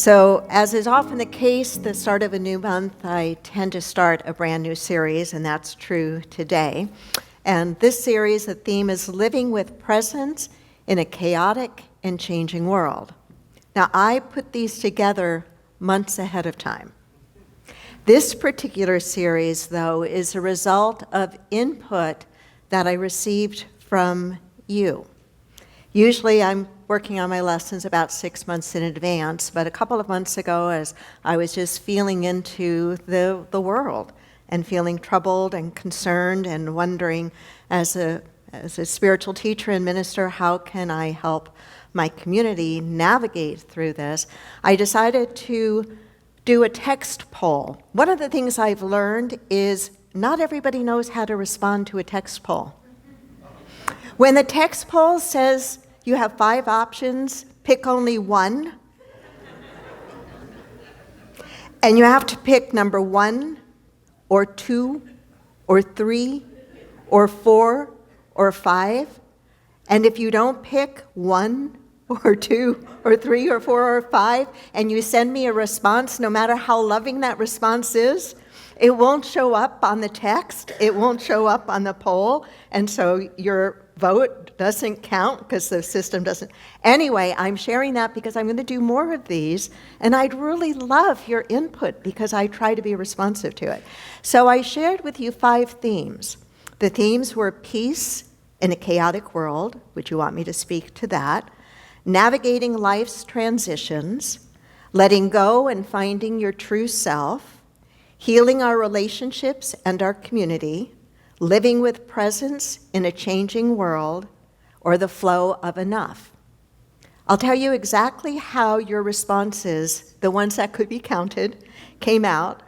So, as is often the case, the start of a new month, I tend to start a brand new series, and that's true today. And this series, the theme is Living with Presence in a Chaotic and Changing World. Now, I put these together months ahead of time. This particular series, though, is a result of input that I received from you. Usually I'm working on my lessons about 6 months in advance, but a couple of months ago, as I was just feeling into the world and feeling troubled and concerned and wondering, as a spiritual teacher and minister, how can I help my community navigate through this? I decided to do a text poll. One of the things I've learned is not everybody knows how to respond to a text poll. When the text poll says you have 5 options, pick only one, and you have to pick number 1 or 2 or 3 or 4 or 5, and if you don't pick 1 or 2 or 3 or 4 or 5, and you send me a response, no matter how loving that response is, it won't show up on the text, it won't show up on the poll, and so your vote doesn't count because the system doesn't. Anyway, I'm sharing that because I'm going to do more of these, and I'd really love your input because I try to be responsive to it. So I shared with you 5 themes. The themes were peace in a chaotic world. Would you want me to speak to that? Navigating life's transitions, letting go and finding your true self, healing our relationships and our community, living with presence in a changing world, or the flow of enough. I'll tell you exactly how your responses, the ones that could be counted, came out.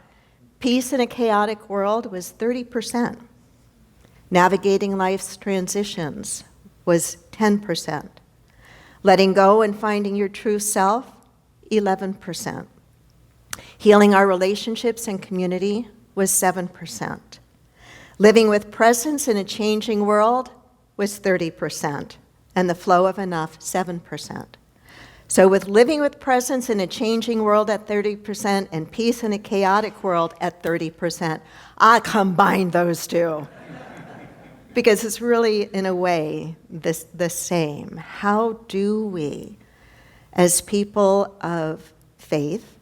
Peace in a chaotic world was 30%. Navigating life's transitions was 10%. Letting go and finding your true self, 11%. Healing our relationships and community was 7%. Living with presence in a changing world was 30%, and the flow of enough, 7%. So with living with presence in a changing world at 30% and peace in a chaotic world at 30%, I combined those two. Because it's really, in a way, the same. How do we, as people of faith,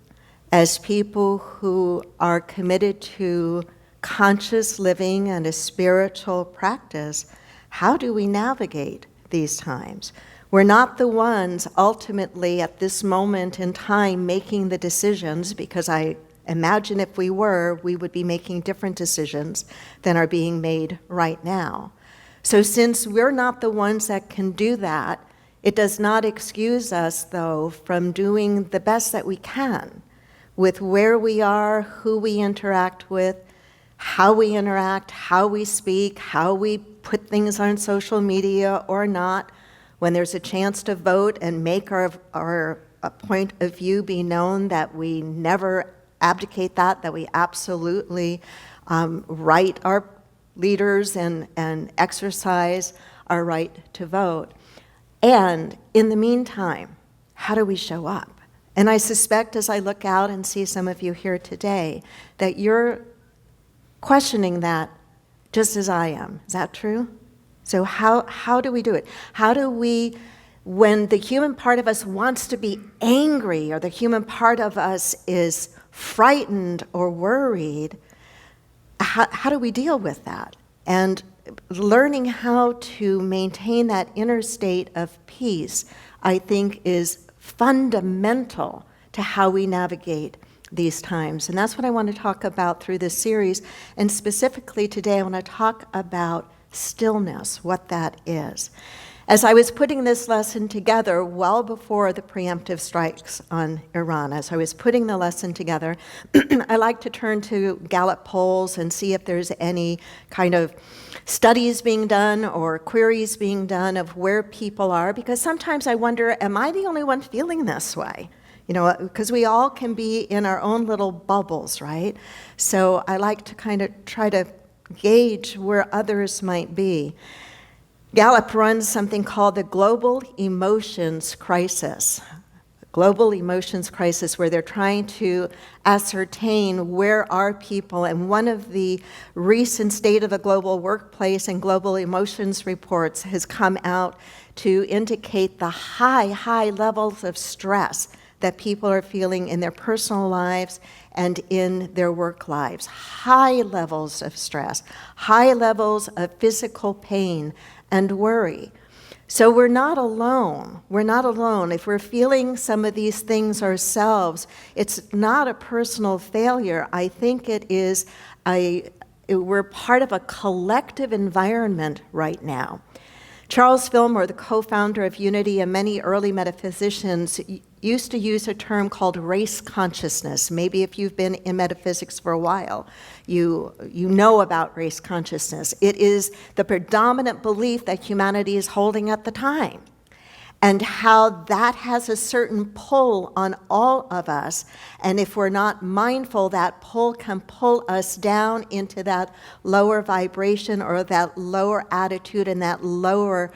as people who are committed to conscious living and a spiritual practice, how do we navigate these times? We're not the ones ultimately at this moment in time making the decisions, because I imagine if we were, we would be making different decisions than are being made right now. So since we're not the ones that can do that, it does not excuse us, though, from doing the best that we can with where we are, who we interact with, how we interact, how we speak, how we put things on social media or not. When there's a chance to vote and make our point of view be known, that we never abdicate that we absolutely write our leaders and exercise our right to vote. And in the meantime, how do we show up? And I suspect as I look out and see some of you here today, that you're questioning that just as I am. Is that true? So how do we do it? How do we, when the human part of us wants to be angry, or the human part of us is frightened or worried, how do we deal with that? And learning how to maintain that inner state of peace, I think, is fundamental to how we navigate these times. And that's what I want to talk about through this series. And specifically today, I want to talk about stillness, what that is. As I was putting this lesson together well before the preemptive strikes on Iran, as I was putting the lesson together, I like to turn to Gallup polls and see if there's any kind of studies being done or queries being done of where people are, because sometimes I wonder, am I the only one feeling this way? You know, because we all can be in our own little bubbles, right? So I like to kind of try to gauge where others might be. Gallup runs something called the Global Emotions Crisis. global emotions crisis, where they're trying to ascertain where are people. And one of the recent State of the Global Workplace and Global Emotions reports has come out to indicate the high levels of stress that people are feeling in their personal lives and in their work lives. High levels of stress, high levels of physical pain and worry. So we're not alone. We're not alone. If we're feeling some of these things ourselves, it's not a personal failure. I think it is we're part of a collective environment right now. Charles Fillmore, the co-founder of Unity, and many early metaphysicians used to use a term called race consciousness. Maybe if you've been in metaphysics for a while, you know about race consciousness. It is the predominant belief that humanity is holding at the time, and how that has a certain pull on all of us. And if we're not mindful, that pull can pull us down into that lower vibration or that lower attitude and that lower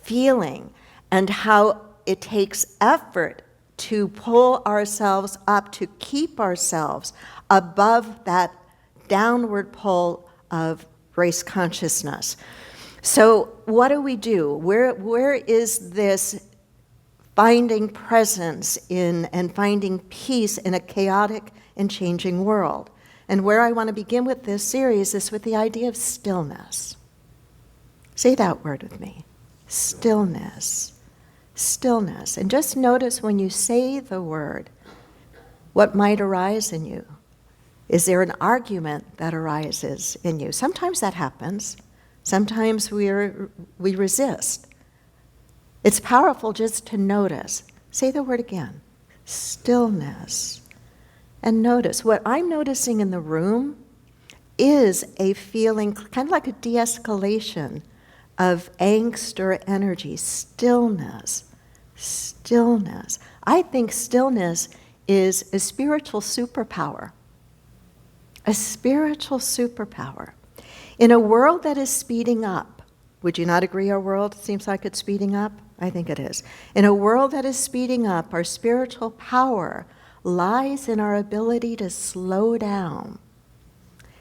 feeling, and how it takes effort to pull ourselves up, to keep ourselves above that downward pull of race consciousness. So what do we do? Where is this finding presence in and finding peace in a chaotic and changing world? And where I want to begin with this series is with the idea of stillness. Say that word with me. Stillness. Stillness. And just notice when you say the word, what might arise in you. Is there an argument that arises in you? Sometimes that happens. Sometimes we resist. It's powerful just to notice. Say the word again. Stillness. And notice. What I'm noticing in the room is a feeling, kind of like a de-escalation of angst or energy. Stillness. Stillness. I think stillness is a spiritual superpower. A spiritual superpower. In a world that is speeding up, would you not agree our world seems like it's speeding up? I think it is. In a world that is speeding up, our spiritual power lies in our ability to slow down.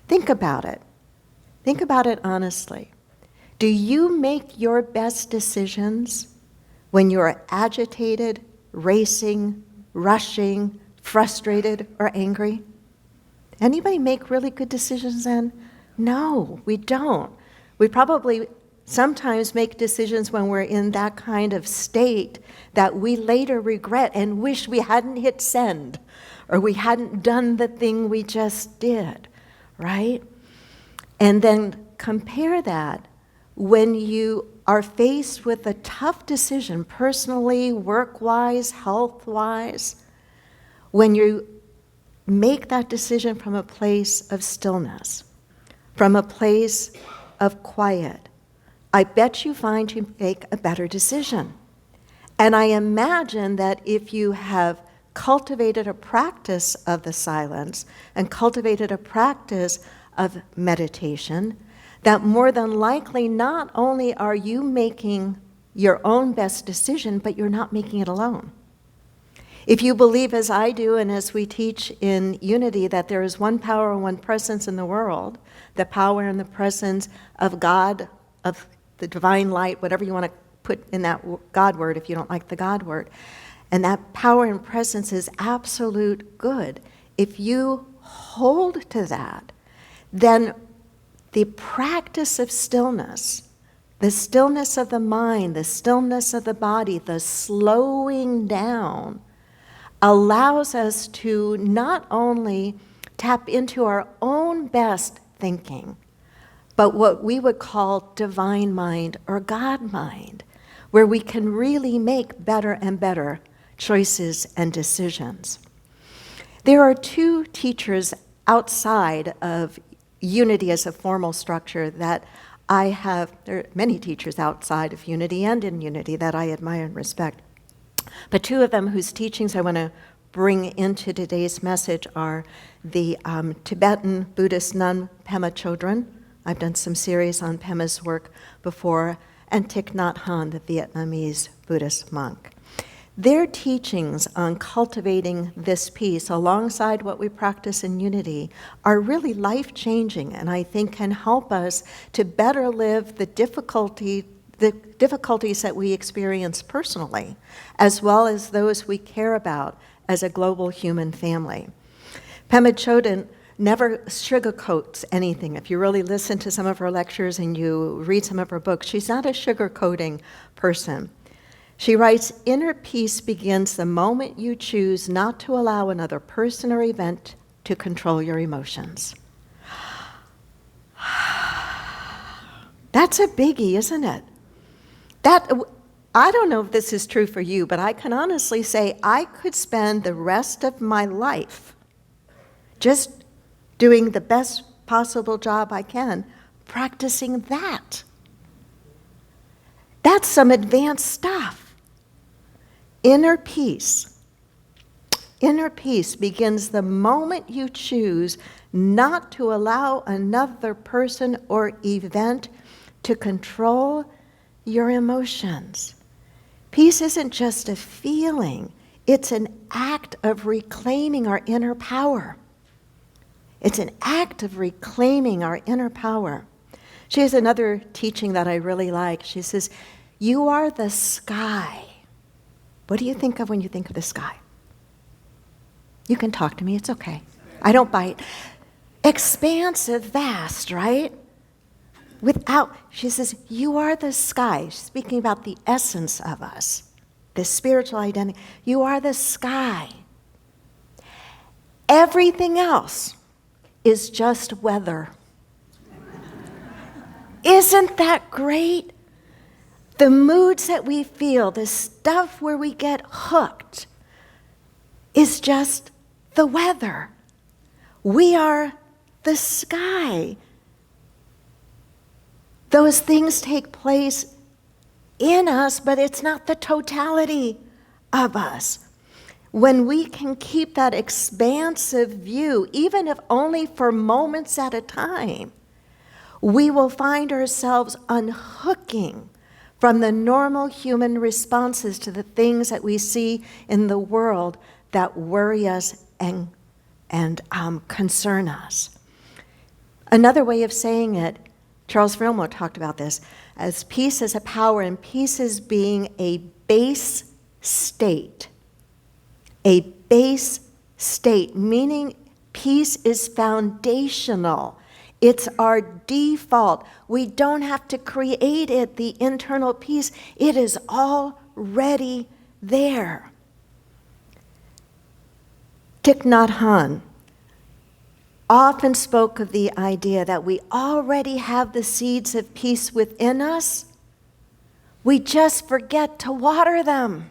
Think about it. Think about it honestly. Do you make your best decisions when you're agitated, racing, rushing, frustrated, or angry? Anybody make really good decisions then? No, we don't. We probably sometimes make decisions when we're in that kind of state that we later regret and wish we hadn't hit send, or we hadn't done the thing we just did, right? And then compare that when you are faced with a tough decision, personally, work-wise, health-wise, when you make that decision from a place of stillness, from a place of quiet, I bet you find you make a better decision. And I imagine that if you have cultivated a practice of the silence and cultivated a practice of meditation, that more than likely not only are you making your own best decision, but you're not making it alone. If you believe, as I do and as we teach in Unity, that there is one power and one presence in the world, the power and the presence of God, of the divine light, whatever you want to put in that God word if you don't like the God word, and that power and presence is absolute good. If you hold to that, then the practice of stillness, the stillness of the mind, the stillness of the body, the slowing down, allows us to not only tap into our own best thinking, but what we would call divine mind or God mind, where we can really make better and better choices and decisions. There are two teachers outside of Unity as a formal structure that I have, there are many teachers outside of Unity and in Unity that I admire and respect. But two of them whose teachings I want to bring into today's message are the Tibetan Buddhist nun Pema Chodron. I've done some series on Pema's work before, and Thich Nhat Hanh, the Vietnamese Buddhist monk. Their teachings on cultivating this peace alongside what we practice in unity are really life-changing, and I think can help us to better live the difficulties that we experience personally, as well as those we care about as a global human family. Pema Chodron never sugarcoats anything. If you really listen to some of her lectures and you read some of her books, she's not a sugarcoating person. She writes, "Inner peace begins the moment you choose not to allow another person or event to control your emotions." That's a biggie, isn't it? I don't know if this is true for you, but I can honestly say I could spend the rest of my life just doing the best possible job I can, practicing that. That's some advanced stuff. Inner peace begins the moment you choose not to allow another person or event to control your emotions. Peace isn't just a feeling, it's an act of reclaiming our inner power. It's an act of reclaiming our inner power. She has another teaching that I really like. She says, "You are the sky." What do you think of when you think of the sky? You can talk to me, it's okay. I don't bite. Expansive, vast, right? She says, you are the sky. She's speaking about the essence of us, the spiritual identity. You are the sky. Everything else is just weather. Isn't that great? The moods that we feel, the stuff where we get hooked, is just the weather. We are the sky. Those things take place in us, but it's not the totality of us. When we can keep that expansive view, even if only for moments at a time, we will find ourselves unhooking from the normal human responses to the things that we see in the world that worry us and concern us. Another way of saying it, Charles Fillmore talked about this, as peace as a power, and peace as being a base state. A base state, meaning peace is foundational. It's our default. We don't have to create it, the internal peace. It is already there. Thich Nhat Hanh often spoke of the idea that we already have the seeds of peace within us. We just forget to water them.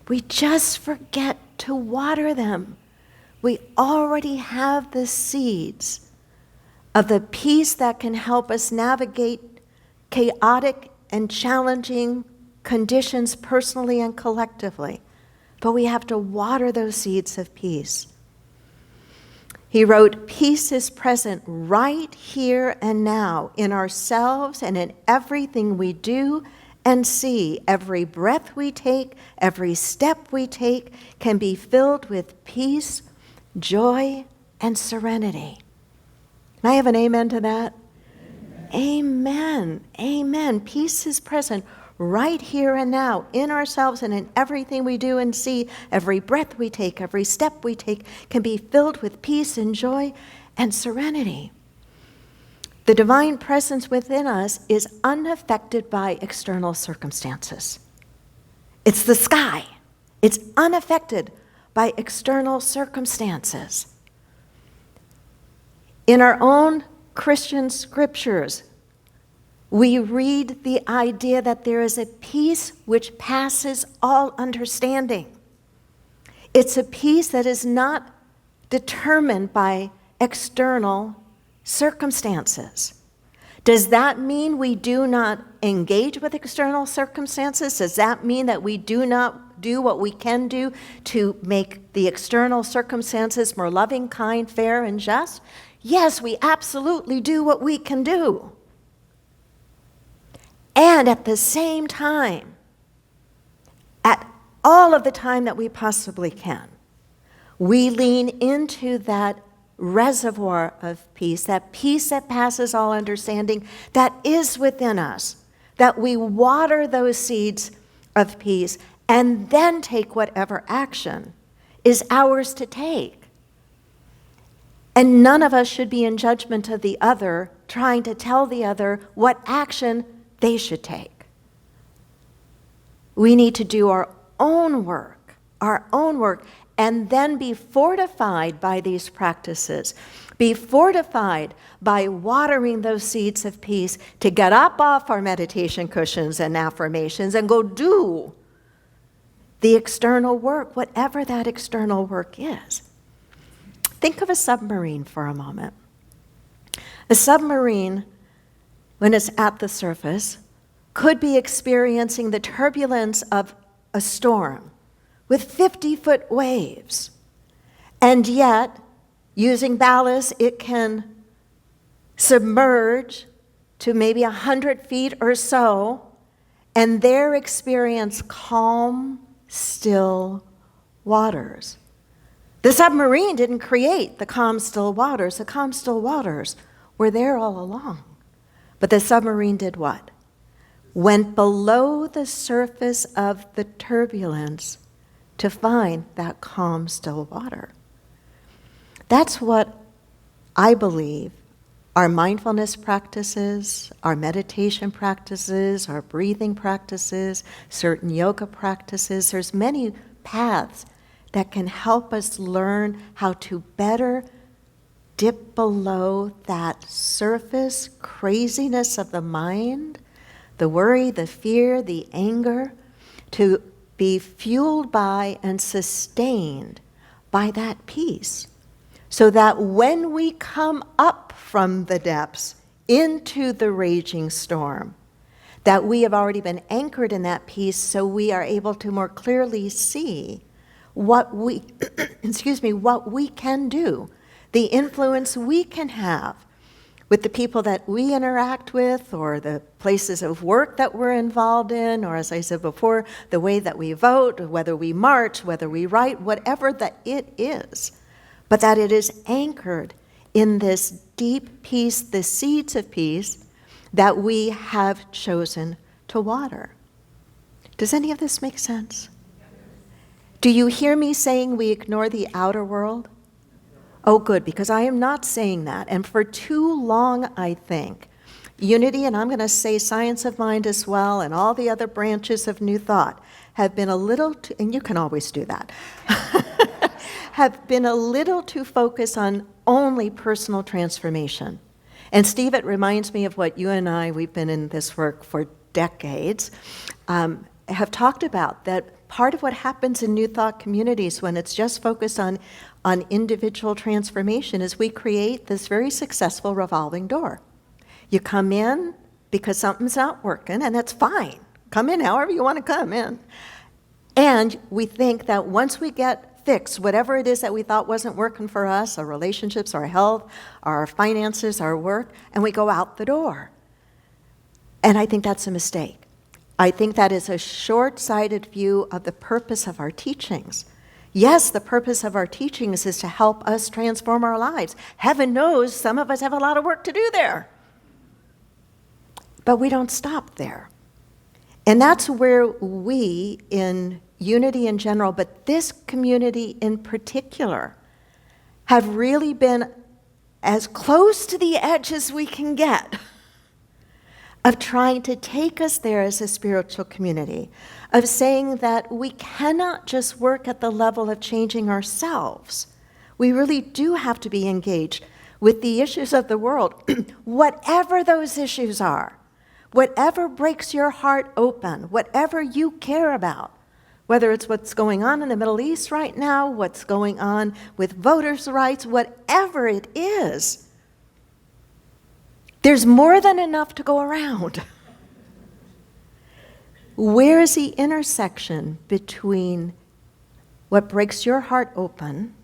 We just forget to water them. We already have the seeds of the peace that can help us navigate chaotic and challenging conditions personally and collectively. But we have to water those seeds of peace. He wrote, "Peace is present right here and now in ourselves and in everything we do and see. Every breath we take, every step we take can be filled with peace, joy, and serenity." Can I have an amen to that? Amen. Amen. Peace is present right here and now in ourselves and in everything we do and see. Every breath we take, every step we take can be filled with peace and joy and serenity. The divine presence within us is unaffected by external circumstances. It's the sky. It's unaffected by external circumstances. In our own Christian scriptures, we read the idea that there is a peace which passes all understanding. It's a peace that is not determined by external circumstances. Does that mean we do not engage with external circumstances? Does that mean that we do not do what we can do to make the external circumstances more loving, kind, fair, and just? Yes, we absolutely do what we can do. And at the same time, all of the time that we possibly can. We lean into that reservoir of peace that passes all understanding that is within us, that we water those seeds of peace and then take whatever action is ours to take. And none of us should be in judgment of the other, trying to tell the other what action they should take. We need to do our own work, and then be fortified by these practices, be fortified by watering those seeds of peace to get up off our meditation cushions and affirmations and go do the external work, whatever that external work is. Think of a submarine for a moment. A submarine, when it's at the surface, could be experiencing the turbulence of a storm with 50-foot waves. And yet, using ballast, it can submerge to maybe 100 feet or so, and there experience calm, still waters. The submarine didn't create the calm, still waters. The calm, still waters were there all along. But the submarine did what? Went below the surface of the turbulence to find that calm, still water. That's what I believe our mindfulness practices, our meditation practices, our breathing practices, certain yoga practices, there's many paths that can help us learn how to better dip below that surface craziness of the mind, the worry, the fear, the anger, to be fueled by and sustained by that peace. So that when we come up from the depths into the raging storm, that we have already been anchored in that peace, so we are able to more clearly see what we, what we can do, the influence we can have with the people that we interact with, or the places of work that we're involved in, or as I said before, the way that we vote, whether we march, whether we write, whatever that it is, but that it is anchored in this deep peace, the seeds of peace that we have chosen to water. Does any of this make sense? Do you hear me saying we ignore the outer world? Oh, good, because I am not saying that. And for too long, I think, unity, and I'm going to say science of mind as well, and all the other branches of New Thought, have been a little too, and you can always do that, have been a little too focused on only personal transformation. And Steve, it reminds me of what you and I, we've been in this work for decades, have talked about, that part of what happens in New Thought communities when it's just focused on individual transformation is we create this very successful revolving door. You come in because something's not working, and that's fine. Come in however you want to come in. And we think that once we get fixed, whatever it is that we thought wasn't working for us, our relationships, our health, our finances, our work, and we go out the door. And I think that's a mistake. I think that is a short-sighted view of the purpose of our teachings. Yes, the purpose of our teachings is to help us transform our lives. Heaven knows some of us have a lot of work to do there. But we don't stop there. And that's where we, in unity in general, but this community in particular, have really been as close to the edge as we can get of trying to take us there as a spiritual community, of saying that we cannot just work at the level of changing ourselves. We really do have to be engaged with the issues of the world, whatever those issues are, whatever breaks your heart open, whatever you care about, whether it's what's going on in the Middle East right now, what's going on with voters' rights, whatever it is. There's more than enough to go around. Where is the intersection between what breaks your heart open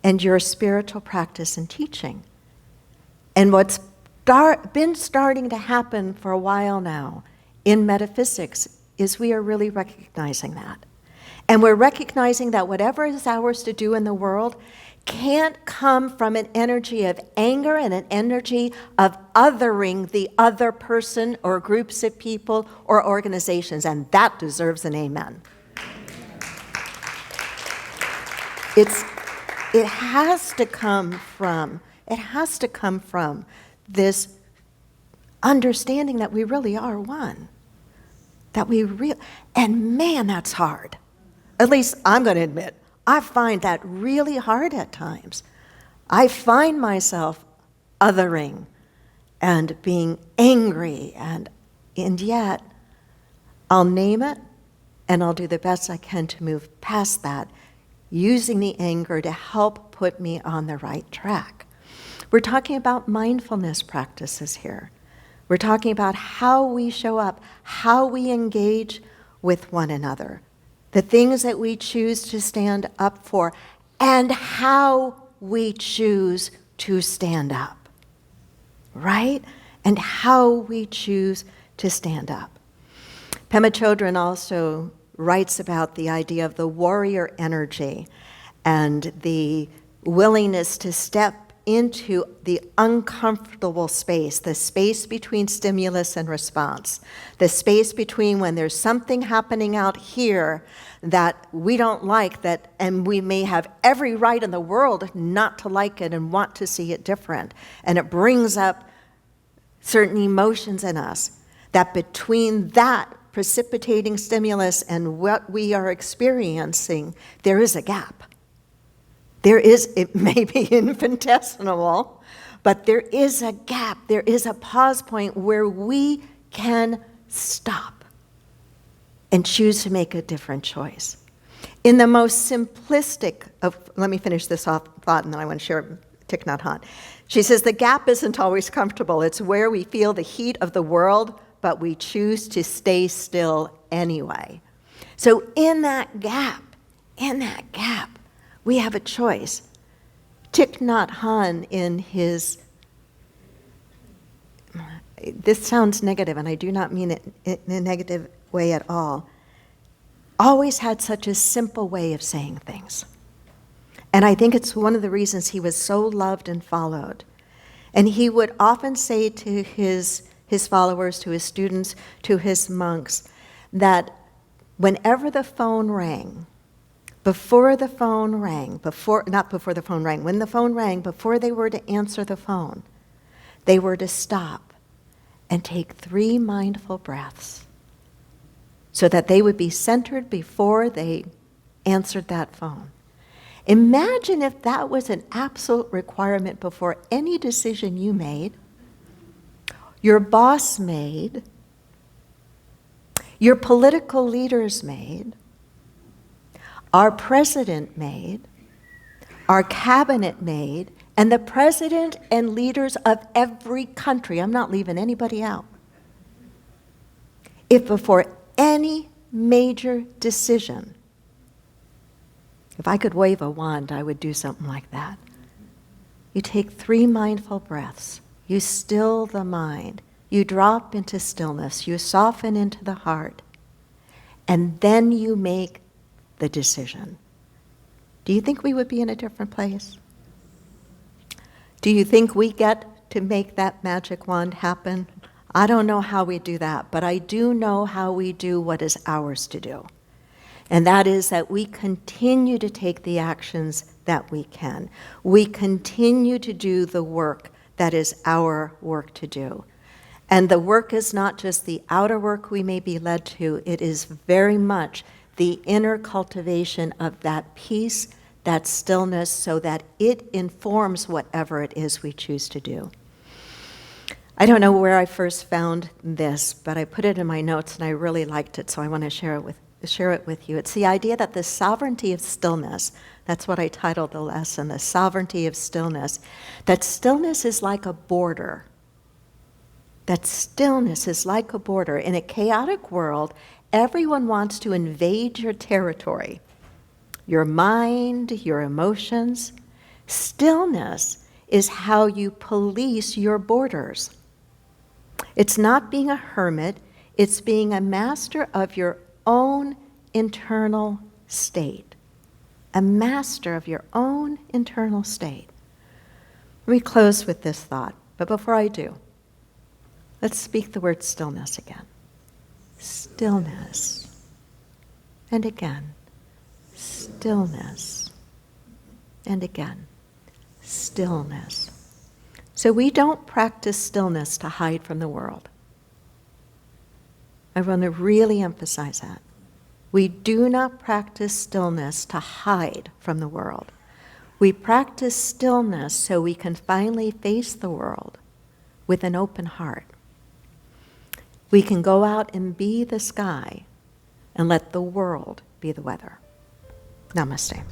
and your spiritual practice and teaching? And what's been starting to happen for a while now in metaphysics is we are really recognizing that. And we're recognizing that whatever is ours to do in the world can't come from an energy of anger and an energy of othering the other person or groups of people or organizations, and that deserves an amen. It has to come from this understanding that we really are one. And man, that's hard. At least I'm going to admit, I find that really hard at times. I find myself othering and being angry, and yet I'll name it and I'll do the best I can to move past that, using the anger to help put me on the right track. We're talking about mindfulness practices here. We're talking about how we show up, how we engage with one another, the things that we choose to stand up for, and how we choose to stand up, right? And how we choose to stand up. Pema Chodron also writes about the idea of the warrior energy and the willingness to step into the uncomfortable space, the space between stimulus and response, the space between when there's something happening out here that we don't like, and we may have every right in the world not to like it and want to see it different, and it brings up certain emotions in us, that between that precipitating stimulus and what we are experiencing, there is a gap. It may be infinitesimal, but there is a gap. There is a pause point where we can stop and choose to make a different choice. In the most simplistic of, let me finish this thought and then I want to share Thich Nhat Hanh. She says, the gap isn't always comfortable. It's where we feel the heat of the world, but we choose to stay still anyway. So in that gap, we have a choice. Thich Nhat Hanh in his, this sounds negative, and I do not mean it in a negative way at all, always had such a simple way of saying things. And I think it's one of the reasons he was so loved and followed. And he would often say to his followers, to his students, to his monks, that whenever the phone rang, when the phone rang, before they were to answer the phone, they were to stop and take 3 mindful breaths so that they would be centered before they answered that phone. Imagine if that was an absolute requirement before any decision you made, your boss made, your political leaders made, our president made, our cabinet made, and the president and leaders of every country, I'm not leaving anybody out. If before any major decision, if I could wave a wand, I would do something like that. You take 3 mindful breaths. You still the mind. You drop into stillness. You soften into the heart. And then you make the decision. Do you think we would be in a different place? Do you think we get to make that magic wand happen? I don't know how we do that, but I do know how we do what is ours to do. And that is that we continue to take the actions that we can. We continue to do the work that is our work to do. And the work is not just the outer work we may be led to, it is very much the inner cultivation of that peace, that stillness, so that it informs whatever it is we choose to do. I don't know where I first found this, but I put it in my notes and I really liked it, so I want to share it with you. It's the idea that the sovereignty of stillness, that's what I titled the lesson, the sovereignty of stillness, that stillness is like a border. That stillness is like a border. In a chaotic world, everyone wants to invade your territory, your mind, your emotions. Stillness is how you police your borders. It's not being a hermit. It's being a master of your own internal state. A master of your own internal state. Let me close with this thought, but before I do, let's speak the word stillness again. Stillness. And again. Stillness. And again. Stillness. So we don't practice stillness to hide from the world. I want to really emphasize that. We do not practice stillness to hide from the world. We practice stillness so we can finally face the world with an open heart. We can go out and be the sky and let the world be the weather. Namaste.